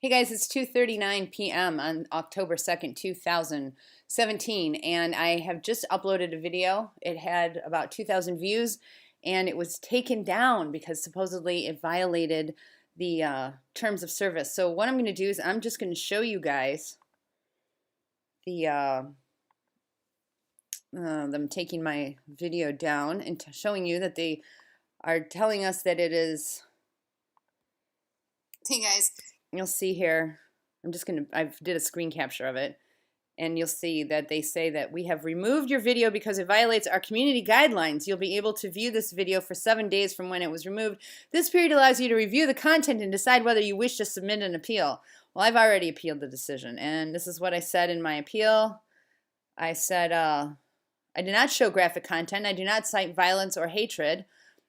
Hey guys, it's 2:39 p.m. on October 2nd, 2017, and I have just uploaded a video. It had about 2,000 views, and it was taken down because supposedly it violated the terms of service. So what I'm going to do is I'm just going to show you guys the them taking my video down and showing you that they are telling us that it is. Hey guys, you'll see here. I did a screen capture of it, and you'll see that they say that we have removed your video because it violates our community guidelines. You'll be able to view this video for 7 days from when it was removed. This period allows you to review the content and decide whether you wish to submit an appeal. Well, I've already appealed the decision, and this is what I said in my appeal. I said, I do not show graphic content. I do not cite violence or hatred.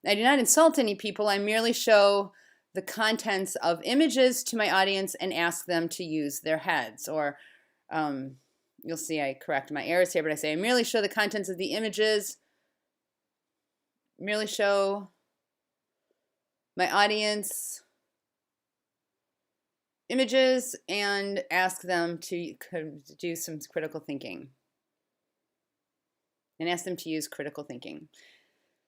I do not insult any people. I merely show the contents of images to my audience and ask them to use their heads. Or you'll see I correct my errors here, but I say I merely show the contents of the images, merely show my audience images and ask them to do some critical thinking. And ask them to use critical thinking.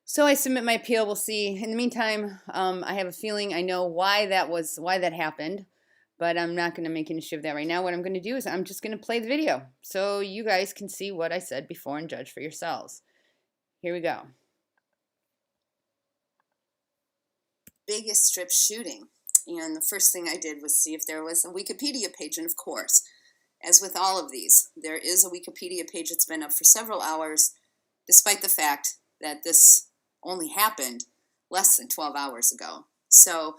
So I submit my appeal. We'll see. In the meantime, I have a feeling I know why that happened, but I'm not going to make an issue of that right now. What I'm going to do is I'm just going to play the video so you guys can see what I said before and judge for yourselves. Here we go. Vegas Strip shooting, and the first thing I did was see if there was a Wikipedia page, and of course, as with all of these, there is a Wikipedia page that's been up for several hours, despite the fact that this only happened less than 12 hours ago. So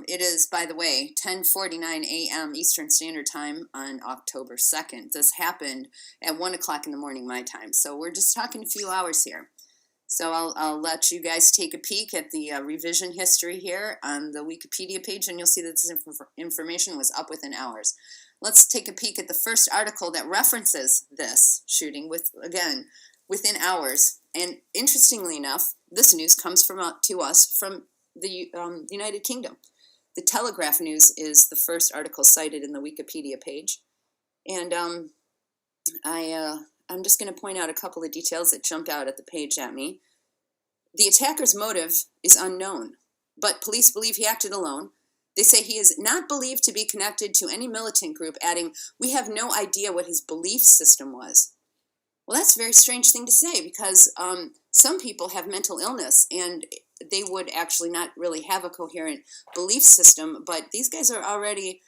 it is, by the way, 10:49 a.m. Eastern Standard Time on October 2nd. This happened at 1 o'clock in the morning my time. So we're just talking a few hours here. So I'll let you guys take a peek at the revision history here on the Wikipedia page, and you'll see that this information was up within hours. Let's take a peek at the first article that references this shooting within hours. And interestingly enough, this news comes to us from the United Kingdom. The Telegraph News is the first article cited in the Wikipedia page. And I'm just going to point out a couple of details that jumped out at the page at me. The attacker's motive is unknown, but police believe he acted alone. They say he is not believed to be connected to any militant group, adding, "We have no idea what his belief system was." Well, that's a very strange thing to say because some people have mental illness and they would actually not really have a coherent belief system, but these guys are already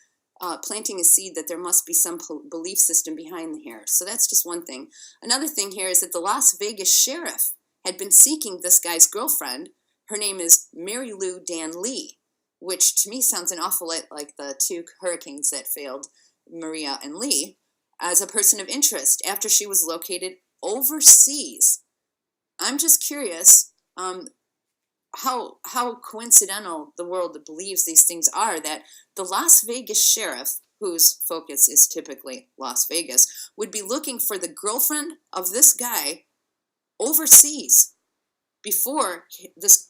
planting a seed that there must be some belief system behind here. So that's just one thing. Another thing here is that the Las Vegas sheriff had been seeking this guy's girlfriend. Her name is Mary Lou Dan Lee, which to me sounds an awful lot like the two hurricanes that failed, Maria and Lee, as a person of interest after she was located overseas. I'm just curious how coincidental the world believes these things are, that the Las Vegas sheriff, whose focus is typically Las Vegas, would be looking for the girlfriend of this guy overseas before this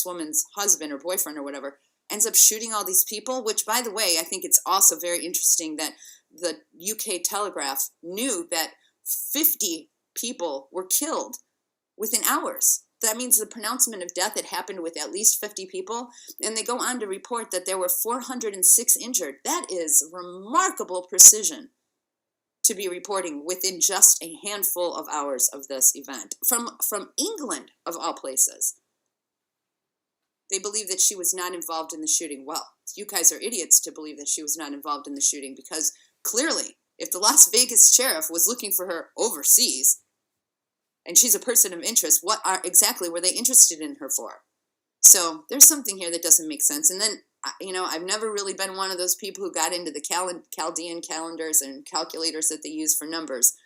woman's husband or boyfriend or whatever ends up shooting all these people, which, by the way, I think it's also very interesting that the UK Telegraph knew that 50 people were killed within hours. That means the pronouncement of death had happened with at least 50 people, and they go on to report that there were 406 injured. That is remarkable precision to be reporting within just a handful of hours of this event. From England, of all places. They believe that she was not involved in the shooting. Well, you guys are idiots to believe that she was not involved in the shooting, because clearly, if the Las Vegas sheriff was looking for her overseas, and she's a person of interest, what exactly were they interested in her for? So there's something here that doesn't make sense. And then, I've never really been one of those people who got into the Chaldean calendars and calculators that they use for numbers.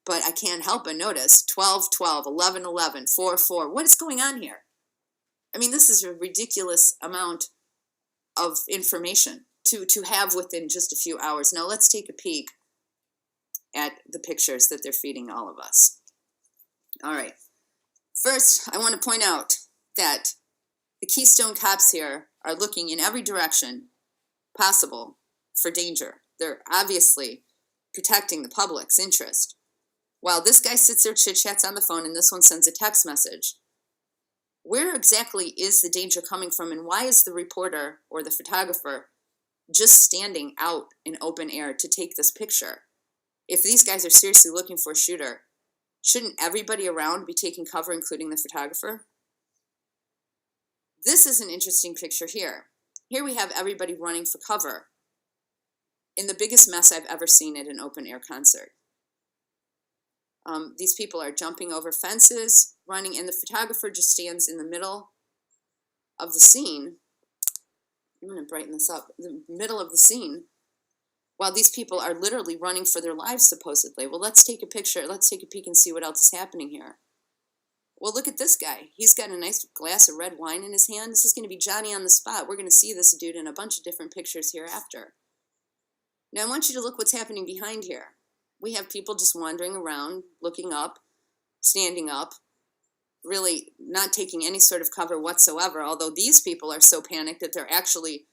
But I can't help but notice 12, 12, 11, 11, 4, 4. What is going on here? I mean, this is a ridiculous amount of information to have within just a few hours. Now let's take a peek at the pictures that they're feeding all of us. All right. First, I want to point out that the Keystone cops here are looking in every direction possible for danger. They're obviously protecting the public's interest. While this guy sits there, chit-chats on the phone, and this one sends a text message. Where exactly is the danger coming from, and why is the reporter or the photographer just standing out in open air to take this picture? If these guys are seriously looking for a shooter, shouldn't everybody around be taking cover, including the photographer? This is an interesting picture here. Here we have everybody running for cover in the biggest mess I've ever seen at an open air concert. These people are jumping over fences, running, and the photographer just stands in the middle of the scene. I'm going to brighten this up. The middle of the scene, while these people are literally running for their lives, supposedly. Well, let's take a picture. Let's take a peek and see what else is happening here. Well, look at this guy. He's got a nice glass of red wine in his hand. This is going to be Johnny on the spot. We're going to see this dude in a bunch of different pictures hereafter. Now, I want you to look what's happening behind here. We have people just wandering around, looking up, standing up, really not taking any sort of cover whatsoever, although these people are so panicked that they're actually,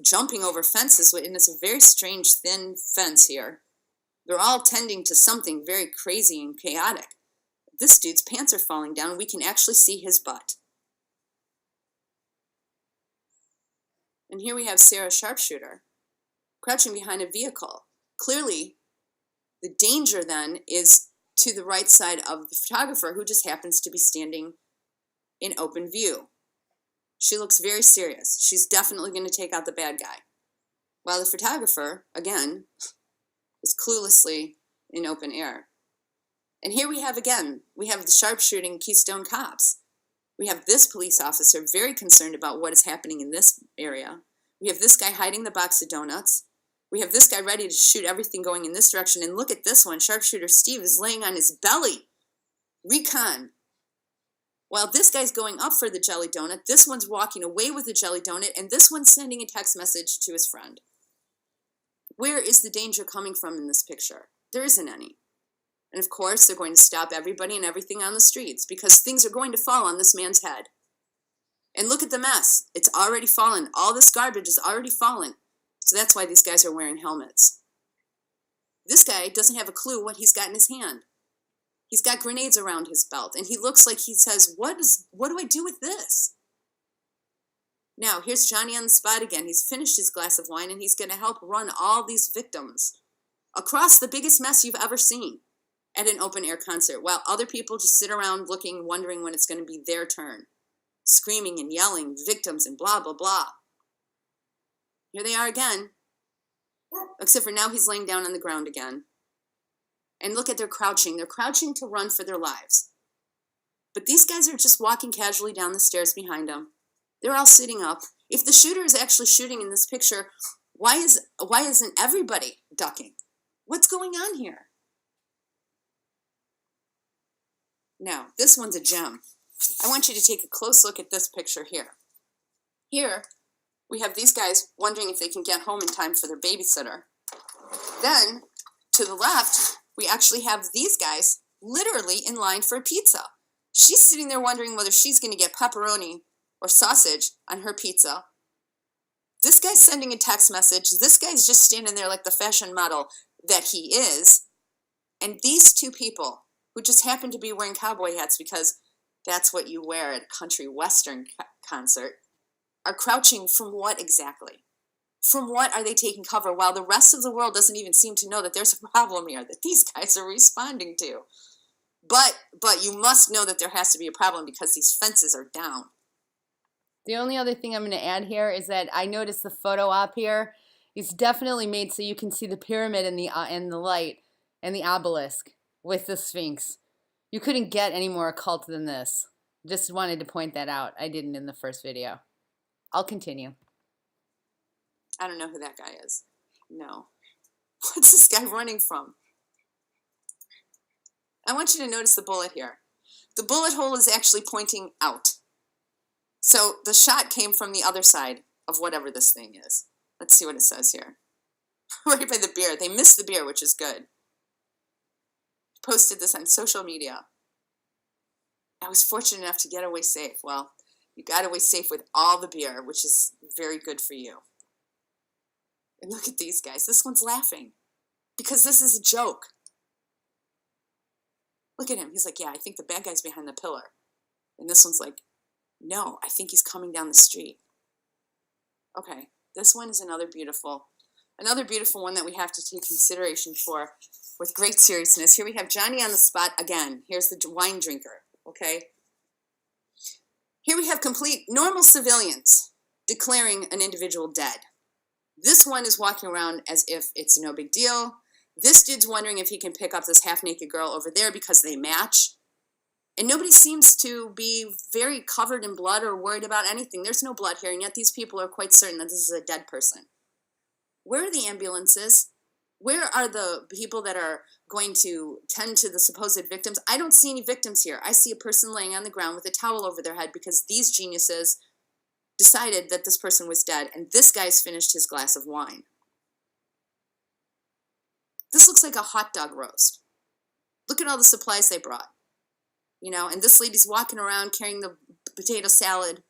jumping over fences, and it's a very strange, thin fence here. They're all tending to something very crazy and chaotic. This dude's pants are falling down. We can actually see his butt. And here we have Sarah Sharpshooter crouching behind a vehicle. Clearly, the danger then is to the right side of the photographer, who just happens to be standing in open view. She looks very serious. She's definitely going to take out the bad guy. While the photographer, again, is cluelessly in open air. And here we have the sharpshooting Keystone cops. We have this police officer very concerned about what is happening in this area. We have this guy hiding the box of donuts. We have this guy ready to shoot everything going in this direction. And look at this one. Sharpshooter Steve is laying on his belly. Recon. While this guy's going up for the jelly donut, this one's walking away with the jelly donut, and this one's sending a text message to his friend. Where is the danger coming from in this picture? There isn't any. And of course, they're going to stop everybody and everything on the streets because things are going to fall on this man's head. And look at the mess. It's already fallen. All this garbage is already fallen. So that's why these guys are wearing helmets. This guy doesn't have a clue what he's got in his hand. He's got grenades around his belt, and he looks like he says, what do I do with this? Now, here's Johnny on the spot again. He's finished his glass of wine, and he's going to help run all these victims across the biggest mess you've ever seen at an open-air concert, while other people just sit around looking, wondering when it's going to be their turn, screaming and yelling, victims and blah, blah, blah. Here they are again, except for now he's laying down on the ground again. And look at their crouching. They're crouching to run for their lives. But these guys are just walking casually down the stairs behind them. They're all sitting up. If the shooter is actually shooting in this picture, why isn't everybody ducking? What's going on here? Now, this one's a gem. I want you to take a close look at this picture here. Here, we have these guys wondering if they can get home in time for their babysitter. Then, to the left, we actually have these guys literally in line for a pizza. She's sitting there wondering whether she's going to get pepperoni or sausage on her pizza. This guy's sending a text message. This guy's just standing there like the fashion model that he is. And these two people, who just happen to be wearing cowboy hats because that's what you wear at a country western concert, are crouching from what exactly? From what are they taking cover while the rest of the world doesn't even seem to know that there's a problem here that these guys are responding to? But you must know that there has to be a problem because these fences are down. The only other thing I'm going to add here is that I noticed the photo op here is definitely made so you can see the pyramid and the light and the obelisk with the Sphinx. You couldn't get any more occult than this. Just wanted to point that out. I didn't in the first video. I'll continue. I don't know who that guy is. No. What's this guy running from? I want you to notice the bullet here. The bullet hole is actually pointing out. So the shot came from the other side of whatever this thing is. Let's see what it says here. Right by the beer. They missed the beer, which is good. Posted this on social media. I was fortunate enough to get away safe. Well, you got away safe with all the beer, which is very good for you. And look at these guys. This one's laughing because this is a joke. Look at him. He's like, yeah, I think the bad guy's behind the pillar. And this one's like, no, I think he's coming down the street. Okay, this one is another beautiful one that we have to take consideration for with great seriousness. Here we have Johnny on the spot again. Here's the wine drinker, okay? Here we have complete normal civilians declaring an individual dead. This one is walking around as if it's no big deal. This dude's wondering if he can pick up this half-naked girl over there because they match. And nobody seems to be very covered in blood or worried about anything. There's no blood here, and yet these people are quite certain that this is a dead person. Where are the ambulances? Where are the people that are going to tend to the supposed victims? I don't see any victims here. I see a person laying on the ground with a towel over their head because these geniuses decided that this person was dead, and this guy's finished his glass of wine. This looks like a hot dog roast. Look at all the supplies they brought. You know, and this lady's walking around carrying the potato salad.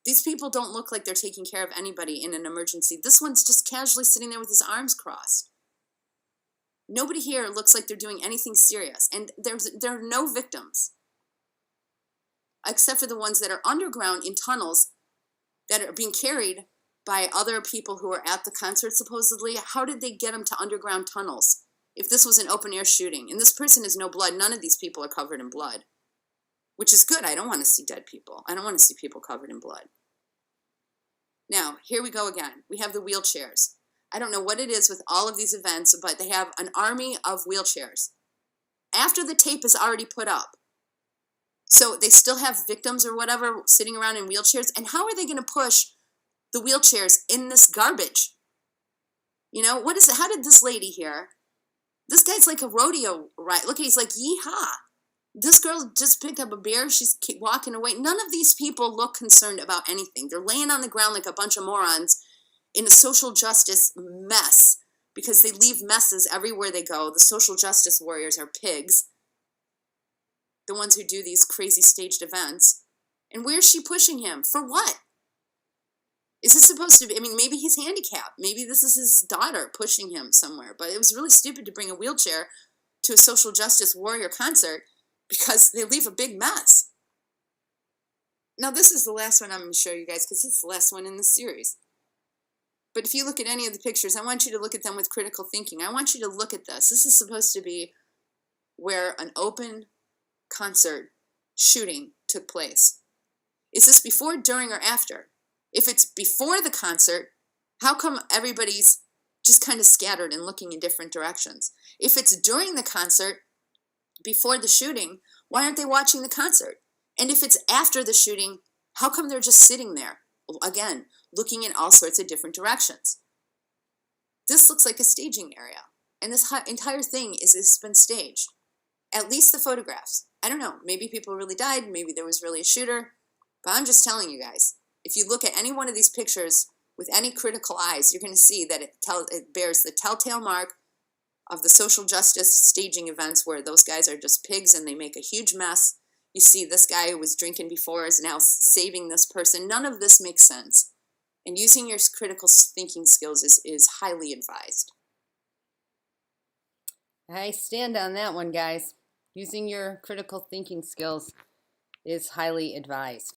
These people don't look like they're taking care of anybody in an emergency. This one's just casually sitting there with his arms crossed. Nobody here looks like they're doing anything serious, and there are no victims, except for the ones that are underground in tunnels that are being carried by other people who are at the concert, supposedly. How did they get them to underground tunnels if this was an open-air shooting? And this person has no blood. None of these people are covered in blood, which is good. I don't want to see dead people. I don't want to see people covered in blood. Now, here we go again. We have the wheelchairs. I don't know what it is with all of these events, but they have an army of wheelchairs. After the tape is already put up, so they still have victims or whatever sitting around in wheelchairs. And how are they going to push the wheelchairs in this garbage? You know, what is it? How did this lady here? This guy's like a rodeo, right? Look, he's like, yeehaw. This girl just picked up a beer. She's walking away. None of these people look concerned about anything. They're laying on the ground like a bunch of morons in a social justice mess because they leave messes everywhere they go. The social justice warriors are pigs, the ones who do these crazy staged events. And where's she pushing him? For what? Is this supposed to be, I mean, maybe he's handicapped. Maybe this is his daughter pushing him somewhere. But it was really stupid to bring a wheelchair to a social justice warrior concert because they leave a big mess. Now, this is the last one I'm going to show you guys because it's the last one in the series. But if you look at any of the pictures, I want you to look at them with critical thinking. I want you to look at this. This is supposed to be where an open concert shooting took place. Is this before, during, or after? If it's before the concert, how come everybody's just kind of scattered and looking in different directions? If it's during the concert, before the shooting, why aren't they watching the concert? And if it's after the shooting, how come they're just sitting there, again, looking in all sorts of different directions? This looks like a staging area, and this entire thing has been staged. At least the photographs. I don't know, maybe people really died, maybe there was really a shooter, but I'm just telling you guys, if you look at any one of these pictures with any critical eyes, you're going to see that it bears the telltale mark of the social justice staging events where those guys are just pigs and they make a huge mess. You see this guy who was drinking before is now saving this person. None of this makes sense. And using your critical thinking skills is highly advised. I stand on that one, guys. Using your critical thinking skills is highly advised.